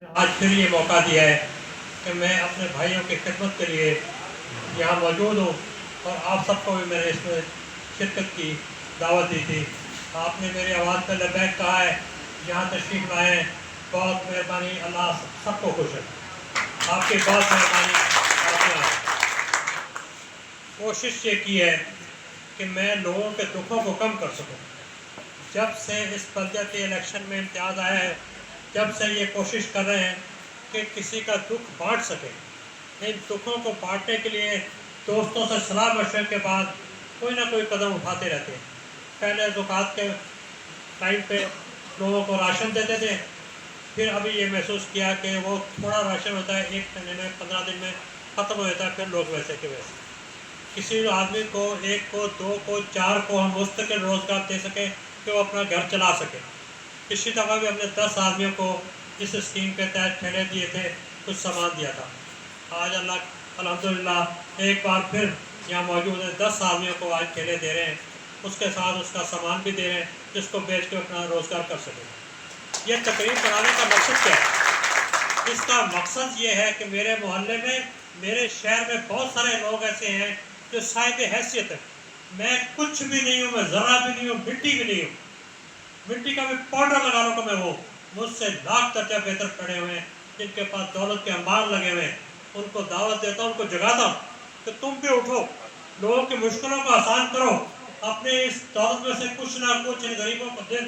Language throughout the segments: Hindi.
आज फिर ये मौका दिया है कि मैं अपने भाइयों की खिदमत के लिए यहाँ मौजूद हूँ और आप सबको भी मैंने इसमें शिरकत की दावत दी थी। आपने मेरी आवाज़ पर लबैक कहा है, यहाँ तशरीफ़ लाए, बहुत मेहरबानी। अल्लाह सबको खुश है, आपकी बहुत मेहरबानी। आपने कोशिश ये की है कि मैं लोगों के दुखों को कम कर सकूँ। जब से इस बल्दियाती इलेक्शन में इम्तियाज़ आया है, जब से ये कोशिश कर रहे हैं कि किसी का दुख बांट सके। इन दुखों को बांटने के लिए दोस्तों से सलाह मशवरे के बाद कोई ना कोई कदम उठाते रहते हैं। पहले ज़ुकात के टाइम पे लोगों को राशन देते थे, फिर अभी ये महसूस किया कि वो थोड़ा राशन होता है, 1 महीने में 15 दिन में ख़त्म हो जाता है, फिर लोग वैसे के वैसे। किसी आदमी को 1 को 2 को 4 को हम मुस्तकिल रोज़गार दे सकें कि वो अपना घर चला सके। पिछली दफ़ा भी हमने 10 आदमियों को इस स्कीम के तहत ठेले दिए थे, कुछ सामान दिया था। आज अल्हम्दुलिल्लाह एक बार फिर यहाँ मौजूद है, 10 आदमियों को आज ठेले दे रहे हैं, उसके साथ उसका सामान भी दे रहे हैं जिसको बेच के अपना रोज़गार कर सकें। यह तकरीब कराने का मकसद क्या है? इसका मकसद ये है कि मेरे मोहल्ले में, मेरे शहर में बहुत सारे लोग ऐसे हैं जो साहिब हैसियत है। मैं कुछ भी नहीं हूँ, मैं ज़रा भी नहीं हूँ, मिट्टी भी नहीं हूँ, मिट्टी का भी पाउडर लगा लो मैं वो, मुझसे लाख दर्जा बेहतर खड़े हुए हैं, जिनके पास दौलत के अंबार लगे हुए हैं। उनको दावत देता हूँ, उनको जगाता हूँ कि तुम भी उठो, लोगों की मुश्किलों को आसान करो, अपने इस दौलत में से कुछ ना कुछ इन गरीबों को दे,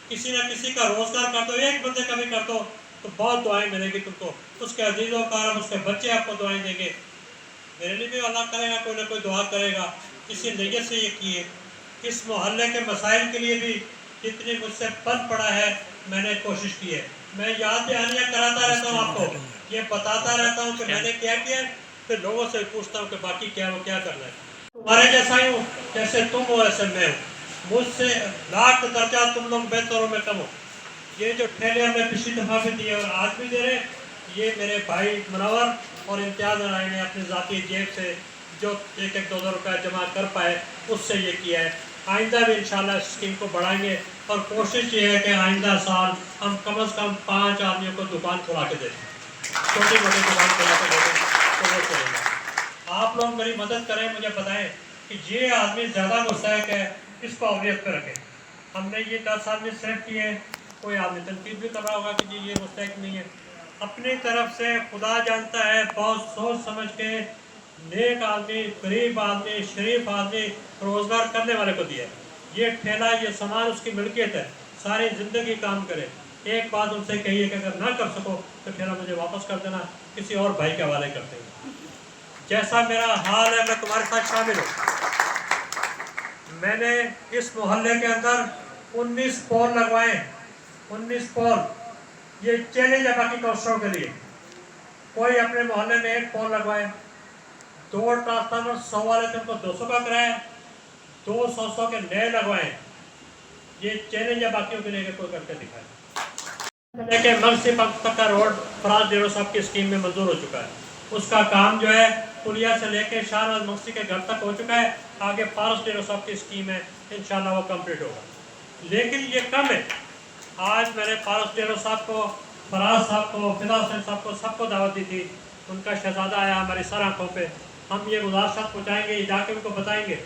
किसी न किसी का रोज़गार कर दो, एक बंदे का भी कर दो तो बहुत दुआएं मिलेगी तुमको। उसके अजीज़ों का, उसके बच्चे आपको दुआएं देंगे, मेरे लिए भी अल्लाह करेगा, कोई ना कोई दुआ करेगा। इसी नीयत से ये किए। इस मोहल्ले के मसाइल के लिए भी जितनी मुझसे बन पड़ा है मैंने कोशिश की है। मैं याद दहानियाँ कराता रहता हूँ आपको, ये बताता रहता हूँ कि मैंने क्या किया, फिर लोगों से पूछता हूँ कि बाकी क्या वो क्या करना है। तुम्हारे जैसा ही हूँ, जैसे तुम हो ऐसे मैं हूँ, मुझसे लाख दर्जा तुम लोग बेहतर हो, मैं कम हूँ। ये जो ठेले हमने पिछली दफ़ा भी दिए और आज भी दे रहे, ये मेरे भाई मुनव्वर और इम्तियाज़ राय ने अपनी ज़ाती जेब से जो 1-1 2-2 रुपया जमा कर पाए उससे ये किया है। आइंदा भी इंशाल्लाह इस स्कीम को बढ़ाएंगे और कोशिश ये है कि आइंदा साल हम कम से कम 5 आदमियों को दुकान खुला के दें, छोटी मोटी दुकान खुला के दें तो वो चलेगा। आप लोग मेरी मदद करें, मुझे बताएं कि ये आदमी ज़्यादा मुस्तहक है, इसको अवलियत पर रखें। हमने ये 10 आदमी सेलेक्ट किए हैं, कोई आदमी तनकीद भी कर रहा होगा कि जी ये मुस्तहक नहीं है। अपनी तरफ से खुदा जानता है, बहुत सोच समझ के नेक आदमी, गरीब आदमी, शरीफ आदमी, रोज़गार करने वाले को दिया। ये ठेला, ये सामान उसकी मिल्कियत है, सारी ज़िंदगी काम करे। एक बात उनसे कहिए कि अगर ना कर सको तो ठेला मुझे वापस कर देना, किसी और भाई के हवाले करते हैं। जैसा मेरा हाल है मैं तुम्हारे साथ शामिल हूँ। मैंने इस मोहल्ले के अंदर 19 पोल लगवाए, 19 पोल। ये चैलेंज है बाकी काउंसलरों के लिए, कोई अपने मोहल्ले में 1 पोल लगवाए। 2 ट्रांसफार्मर 100 वाले थे, उनको 200 का कराया, 2 100 के नए लगवाए। ये चैलेंज है बाकियों के लिए, कोई करके दिखाए। लेकिन मर्सी पंप तक का रोड फराज डेरो साहब की स्कीम में मंजूर हो चुका है, उसका काम जो है पुलिया से लेके शाहनवाज मक्सी के घर तक हो चुका है। आगे फारस डेरो साहब की स्कीम है, इंशाल्लाह वो कंप्लीट होगा। लेकिन ये कम है। आज मैंने फारस डेरो साहब को, फराज साहब को, फिदा हुसैन साहब को, सबको दावत दी थी। उनका शहजादा आया हमारी सर आँखों पे, हम ये गुजारिशात पहुँचाएँगे, जाके उनको बताएंगे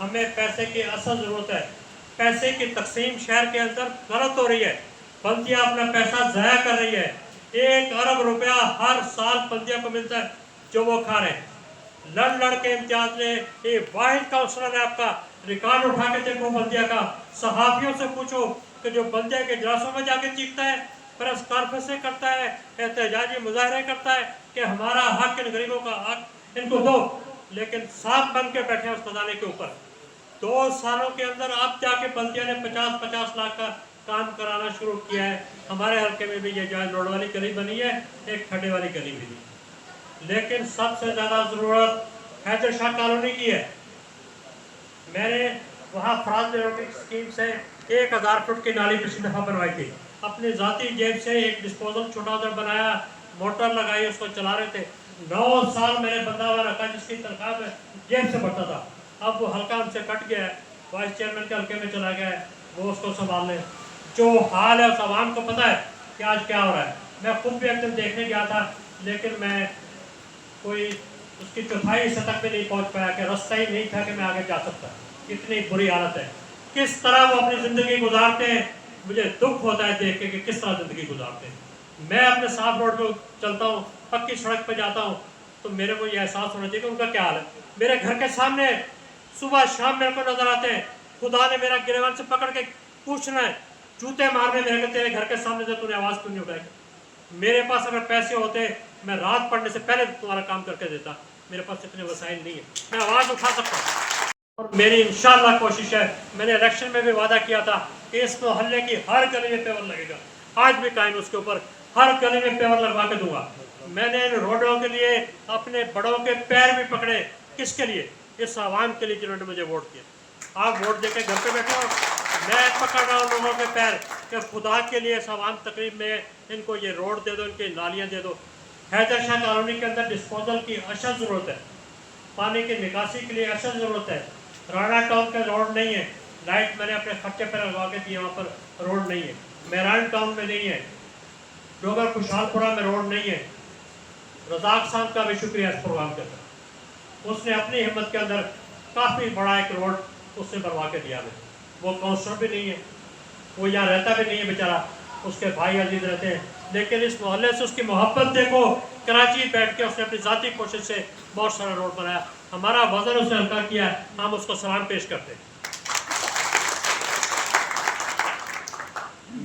हमें पैसे की असल ज़रूरत है। पैसे की तकसीम शहर के अंदर गलत हो रही है, बल्दिया अपना पैसा ज़ाया कर रही है। 1 अरब रुपया हर साल बल्दिया को मिलता है जो वो खा रहे हैं। लड़ के इम्तियाज़ ने, ये वाहिद काउंसलर है आपका, रिकॉर्ड उठा के देखो बल्दिया का, सहाफ़ियों से पूछो कि जो बल्दिया के इजलासों में जाके चीखता है, प्रेस कॉन्फ्रेंसें करता है, एहतजाजी मुजाहरे करता है कि हमारा हक, इन गरीबों का हक इनको दो, लेकिन सांप बन के बैठे हैं उस खजाने के ऊपर। 2 सालों के अंदर अब जाके बल्दिया ने 50-50 लाख का काम कराना शुरू किया है। हमारे हल्के में भी ये जो रोड वाली गली बनी है, एक खड्डे वाली गली भी नहीं। लेकिन सबसे ज़्यादा ज़रूरत हैदर शाह कॉलोनी की है। मैंने वहाँ फराज डेरो की स्कीम से 1000 फुट की नाली पिछली दफ़ा बनवाई थी, अपनी ज़ाती जेब से एक डिस्पोजल छोटा सा बनाया, मोटर लगाई, उसको चला रहे थे। 9 साल मैंने बंदा हुआ रखा जिसकी तनख्वाह में जेब से बढ़ता था। अब वो हल्का हमसे कट गया है, वाइस चेयरमैन के हल्के में चला गया है, वो उसको संभाल ले। जो हाल है उस आवाम को पता है कि आज क्या हो रहा है। मैं खुद भी एक दिन देखने गया था, लेकिन मैं कोई उसकी चौथाई हिस्से तक भी नहीं पहुंच पाया कि रास्ता ही नहीं था कि मैं आगे जा सकता। इतनी बुरी हालत है। किस तरह वो अपनी ज़िंदगी गुजारते हैं, मुझे दुख होता है देख के कि किस तरह ज़िंदगी गुजारते हैं। मैं अपने साफ रोड पर चलता हूँ, पक्की सड़क पर जाता हूँ, तो मेरे को ये एहसास होना चाहिए कि उनका क्या हाल है। मेरे घर के सामने सुबह शाम मेरे को नजर आते हैं, खुदा ने मेरा गिरबान से पकड़ के पूछना है, जूते मारने मेरे को, तेरे घर के सामने से तूने आवाज़ क्यों नहीं उठाई। मेरे पास अगर पैसे होते मैं रात पड़ने से पहले तुम्हारा काम करके देता। मेरे पास इतने वसाइल नहीं है, मैं आवाज़ उठा सकता हूँ। और मेरी इंशाल्लाह कोशिश है, मैंने इलेक्शन में भी वादा किया था कि इस मोहल्ले की हर गली में पेवर लगेगा। आज भी कायम उसके ऊपर हर गली में पेवर लगवा के दूंगा। मैंने इन रोडों के लिए अपने बड़ों के पैर भी पकड़े। किसके लिए? इस आवाम के लिए जिन्होंने मुझे वोट दिया। आप वोट देके घर पे बैठे हो, मैं पकड़ रहा हूँ लोगों के पैर कि खुदा के लिए इस आवाम तकरीब में इनको ये रोड दे दो, इनकी नालियाँ दे दो। हैदर शाह कॉलोनी के अंदर डिस्पोजल की अशद ज़रूरत है, पानी की निकासी के लिए अशद ज़रूरत है। राणा टाउन का रोड नहीं है, लाइट मैंने अपने खर्चे पर लगवा के दिए, वहाँ पर रोड नहीं है। मेहरान टाउन में नहीं है, डोगर खुशहालपुरा में रोड नहीं है। रजाक साहब का भी शुक्रिया इस प्रोग्राम के अंदर, उसने अपनी हिम्मत के अंदर काफ़ी बड़ा एक रोड उसने बनवा के दिया हमें। वो काउंसलर भी नहीं है, वो यहाँ रहता भी नहीं है बेचारा, उसके भाई अजीज रहते हैं, लेकिन इस मोहल्ले से उसकी मोहब्बत देखो। कराची बैठ के उसने अपनी ज़ाती कोशिश से बहुत सारा रोड बनाया। हमारा वजन उसने हल्का किया है, हम उसको सलाम पेश करते हैं।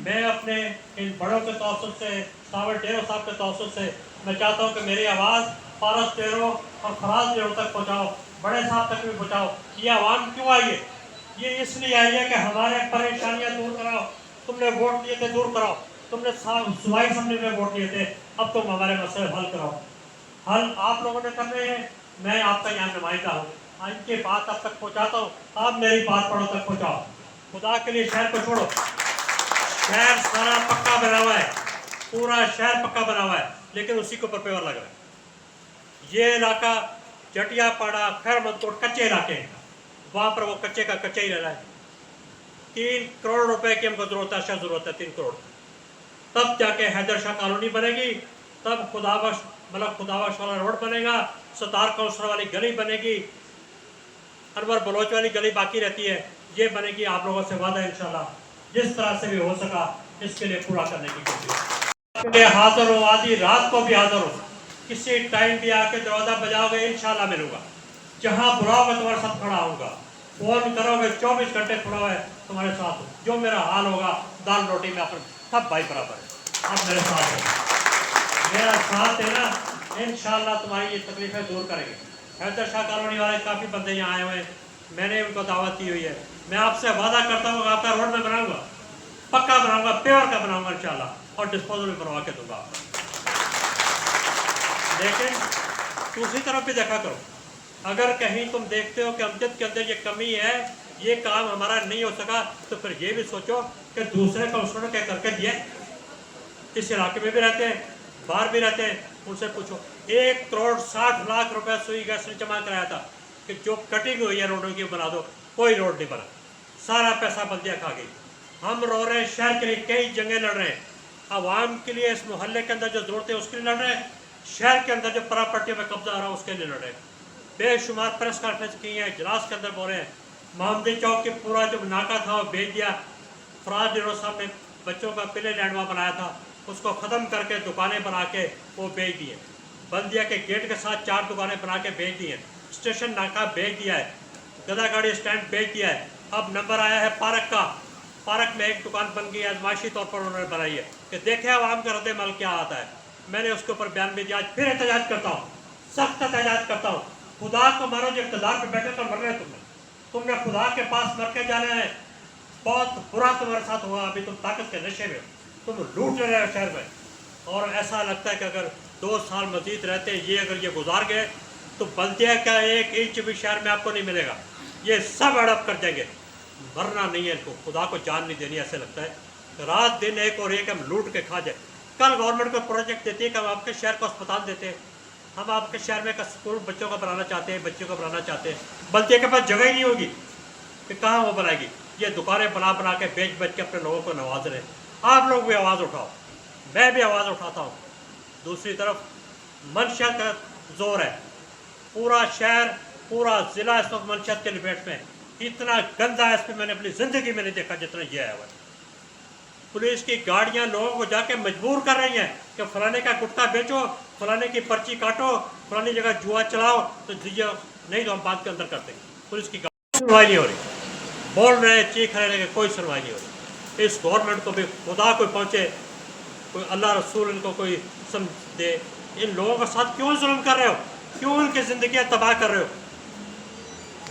मैं अपने इन बड़ों के तौसुब से, सावर टेरो साहब के तौसुब से मैं चाहता हूँ कि मेरी आवाज़ फारस टेरो और फराज टेरो तक पहुँचाओ, बड़े साहब तक भी पहुँचाओ। ये आवाम क्यों आई है? ये इसलिए आई है कि हमारे परेशानियाँ दूर कराओ। तुमने वोट दिए थे, दूर कराओ। तुमने सूबाई असम्बली में वोट दिए थे, अब तुम हमारे मसले हल कराओ। हल आप लोगों ने करने हैं, मैं आपका यहाँ नुमाइंदा हूँ, इनकी बात अब तक पहुँचाता हूँ। आप मेरी बात पढ़ो तक पहुँचाओ। खुदा के लिए शहर को छोड़ो। शहर सारा पक्का बना हुआ है, पूरा शहर पक्का बना हुआ है, लेकिन उसी के ऊपर पेवर लग रहा है। ये इलाका जटिया पाड़ा, खैर मदकोट कच्चे इलाके हैं, वहाँ पर वो कच्चे का कच्चा ही रह रहा है। 3 करोड़ रुपए की हमको जरूरत है, 3 करोड़, तब जाके हैदर शाह कॉलोनी बनेगी, तब खुदाबख्श वाला रोड बनेगा, सतार काउंसलर वाली गली बनेगी, अनवर बलोच वाली गली बाकी रहती है, ये बनेगी। आप लोगों से वादा है इंशाल्लाह, जिस तरह से भी हो सका इसके लिए पूरा करने की कोशिश। हाजिर हो, आधी रात को भी हाजिर हो, किसी टाइम भी आके दरवाज़ा बजाओगे इंशाल्लाह मिलूंगा। जहाँ बुलाओगे तुम्हारे साथ खड़ा होऊंगा, फोन करोगे 24 घंटे खड़ा है तुम्हारे साथ। जो मेरा हाल होगा दाल रोटी में अपन सब भाई बराबर है, आप मेरे साथ हो, मेरा साथ है ना, इंशाल्लाह तुम्हारी ये तकलीफें दूर करेंगे। हैदर शाह कॉलोनी वाले काफ़ी बंदे यहाँ आए हुए हैं, मैंने उनको दावत दी हुई है। मैं आपसे वादा करता हूँ आपका रोड में बनाऊंगा, पक्का बनाऊंगा, पेवर का बनाऊंगा इंशाल्लाह, और डिस्पोजल भी बनवा के दूंगा। लेकिन दूसरी तरफ भी देखा करो, अगर कहीं तुम देखते हो कि अमजद के अंदर ये कमी है, ये काम हमारा नहीं हो सका, तो फिर ये भी सोचो कि दूसरे काउंसलरों क्या करके दिए, इस इलाके में भी रहते हैं, बाहर भी रहते हैं, उनसे पूछो। 1 करोड़ 60 लाख रुपए सुई गैस ने जमा कराया था कि जो कटिंग हुई है रोडों की बना दो, कोई रोड नहीं बना, सारा पैसा बल्दिया खा गई। हम रो रहे हैं, शहर के लिए कई जंगें लड़ रहे हैं, आवाम के लिए, इस मोहल्ले के अंदर जो जरूरतें उसके लिए लड़ रहे हैं, शहर के अंदर जो प्रॉपर्टियों में कब्जा आ रहा है उसके लिए लड़ रहे हैं। बेशुमार प्रेस कॉन्फ्रेंस की है, इजलास के अंदर बोल रहे हैं। मोहम्मदी चौक के पूरा जो नाका था वो बेच दिया, फराज टेरो साहब ने बच्चों का प्ले लैंड वहाँ बनाया था, उसको ख़त्म करके दुकानें बना के वो बेच दिए। बल्दिया के गेट के साथ 4 दुकानें बना के बेच दी हैं, स्टेशन नाका बेच दिया है, गदा गाड़ी स्टैंड बेच दिया है। अब नंबर आया है पार्क का, पार्क में एक दुकान बन गई है, आजमाइशी तौर पर उन्होंने बनाई है कि देखे आवाम का रद्द-ए-अमल क्या आता है। मैंने उसके ऊपर बयान भी दिया, आज फिर एहतजाज करता हूँ, सख्त एहतजाज करता हूँ। खुदा को मारो, जो इक़्तिदार पे बैठे तो मर रहे तुमने खुदा के पास मर के जाना है। बहुत बुरा तुम्हारे साथ हुआ, अभी तुम ताकत के नशे में, तुम लूट रहे हो शहर में, और ऐसा लगता है कि अगर 2 साल मजीद रहते ये अगर ये गुजार गए तो बल्दिया का 1 इंच भी शहर में आपको नहीं मिलेगा, ये सब हड़प कर जाएंगे। मरना नहीं है इनको, खुदा को जान नहीं देनी। ऐसे लगता है रात दिन एक और एक हम लूट के खा जाए। कल गवर्नमेंट को प्रोजेक्ट देती है कि हम आपके शहर को अस्पताल देते हैं, हम आपके शहर में एक स्कूल बच्चों का बनाना चाहते हैं, बच्चों का बनाना चाहते हैं, बल्दिया के पास जगह ही नहीं होगी कि कहाँ वो बनाएगी। ये दुकानें बना बना के बेच बेच के अपने लोगों को नवाज रहे। आप लोग भी आवाज़ उठाओ, मैं भी आवाज़ उठाता हूँ। दूसरी तरफ मनशत का जोर है, पूरा शहर पूरा ज़िला इस वक्त मनशत के लपेट में है। इतना गंदा है, इस पर मैंने अपनी ज़िंदगी में नहीं देखा जितना यह है। वह पुलिस की गाड़ियां लोगों को जाके मजबूर कर रही हैं कि फलाने का गुटखा बेचो, फलाने की पर्ची काटो, फलानी जगह जुआ चलाओ, तो नहीं तो हम बात के अंदर कर देंगे। पुलिस की सुनवाई नहीं हो रही, बोल रहे चीख रहे, कोई सुनवाई नहीं हो रही। इस गवर्नमेंट को भी खुदा कोई पहुँचे, कोई अल्लाह रसूल इनको कोई समझ दे। इन लोगों के साथ क्यों जुल्म कर रहे हो, क्यों उनकी ज़िंदगी तबाह कर रहे हो?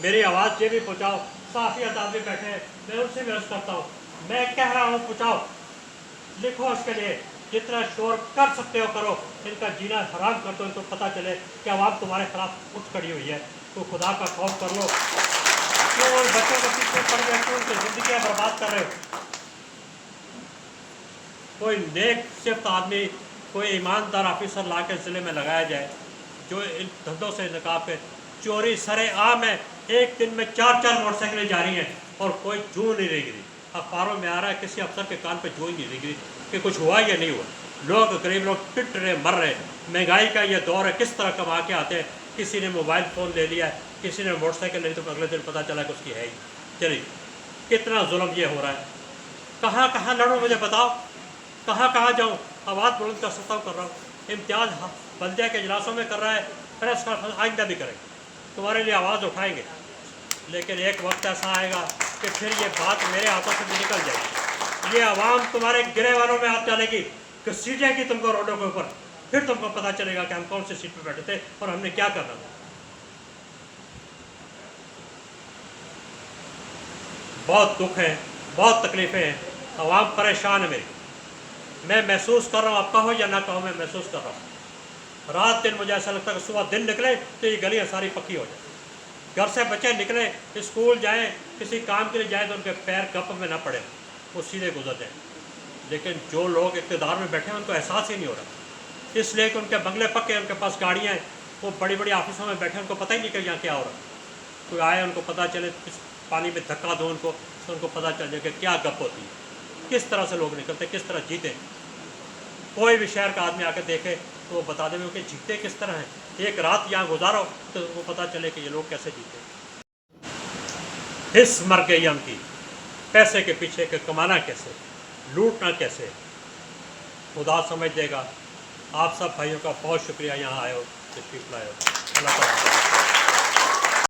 मेरी आवाज़ ये भी पहुँचाओ। साफी आदमी बैठे हैं, मैं उनसे भी अर्ज़ करता हूँ, मैं कह रहा हूँ पहुँचाओ, लिखो उसके लिए, जितना शोर कर सकते हो करो, इनका जीना हराम कर दो, इनको पता चले कि आवाम तुम्हारे खिलाफ उठ खड़ी हुई है। तो खुदा का खौफ कर लो। क्यों उन बच्चों के पीछे पड़ गए, क्यों उनकी ज़िंदगियाँ बर्बाद कर रहे हो? कोई नेक सिर्फ आदमी, कोई ईमानदार ऑफिसर ला के ज़िले में लगाया जाए जो इन धंधों से निकाब पे। चोरी सरे आम है, एक दिन में 4-4 मोटरसाइकिलें जा रही हैं और कोई जू नहीं रही। अखबारों में आ रहा है, किसी अफसर के कान पे जू ही नहीं रही कि कुछ हुआ या नहीं हुआ। लोग गरीब लोग पिट रहे, मर रहे। महंगाई का ये दौर है, किस तरह कमा के आते हैं। किसी ने मोबाइल फ़ोन ले लिया है, किसी ने मोटरसाइकिल ले ली, तो अगले दिन पता चला कि उसकी है ही। चलिए, कितना जुल्म ये हो रहा है। कहाँ कहाँ लड़ो, मुझे बताओ, कहाँ कहाँ जाऊँ? आवाज़ बुलंद कर सकता हूँ, कर रहा हूँ। इम्तियाज़ बल्दिया के इजलासों में कर रहा है, प्रेस कॉन्फ्रेंस आइंदा भी करेंगे, तुम्हारे लिए आवाज़ उठाएंगे। लेकिन एक वक्त ऐसा आएगा कि फिर ये बात मेरे हाथों से भी निकल जाएगी। ये आवाम तुम्हारे गिरे वालों में हाथ डालेगी, घसीटेगी तुमको रोडों के ऊपर। फिर तुमको पता चलेगा कि हम कौन सी सीट पर बैठे थे और हमने क्या करना था। बहुत दुख है, बहुत तकलीफ़ें हैं, आवाम परेशान है मेरी। मैं महसूस कर रहा हूँ, आप कहो या ना कहो, मैं महसूस कर रहा हूँ। रात दिन मुझे ऐसा लगता है कि सुबह दिन निकले तो ये गलियाँ सारी पक्की हो जाए। घर से बच्चे निकले, स्कूल जाएं, किसी काम के लिए जाएं, तो उनके पैर गप में ना पड़े, वो सीधे गुजर जाएँ। लेकिन जो लोग इक़्तिदार में बैठे हैं उनको एहसास ही नहीं हो रहा, इसलिए कि उनके बंगले पक्के, उनके पास गाड़ियाँ हैं, वो बड़ी बड़ी ऑफिसों में बैठे, उनको पता ही नहीं कि यहाँ क्या हो रहा है। कोई आए, उनको पता चले, पानी में धक्का दो उनको, तो उनको पता चल जाए कि क्या गप होती है, किस तरह से लोग निकलते, किस तरह जीते। कोई भी शहर का आदमी आकर देखे तो वो बता दें कि जीते किस तरह हैं। एक रात यहाँ गुजारो तो वो पता चले कि ये लोग कैसे जीते। हिस्स मर गई उनकी, पैसे के पीछे के कमाना कैसे, लूटना कैसे, खुदा समझ देगा। आप सब भाइयों का बहुत शुक्रिया, यहाँ आए हो, तशरीफ लाए हो। अल्लाह ताला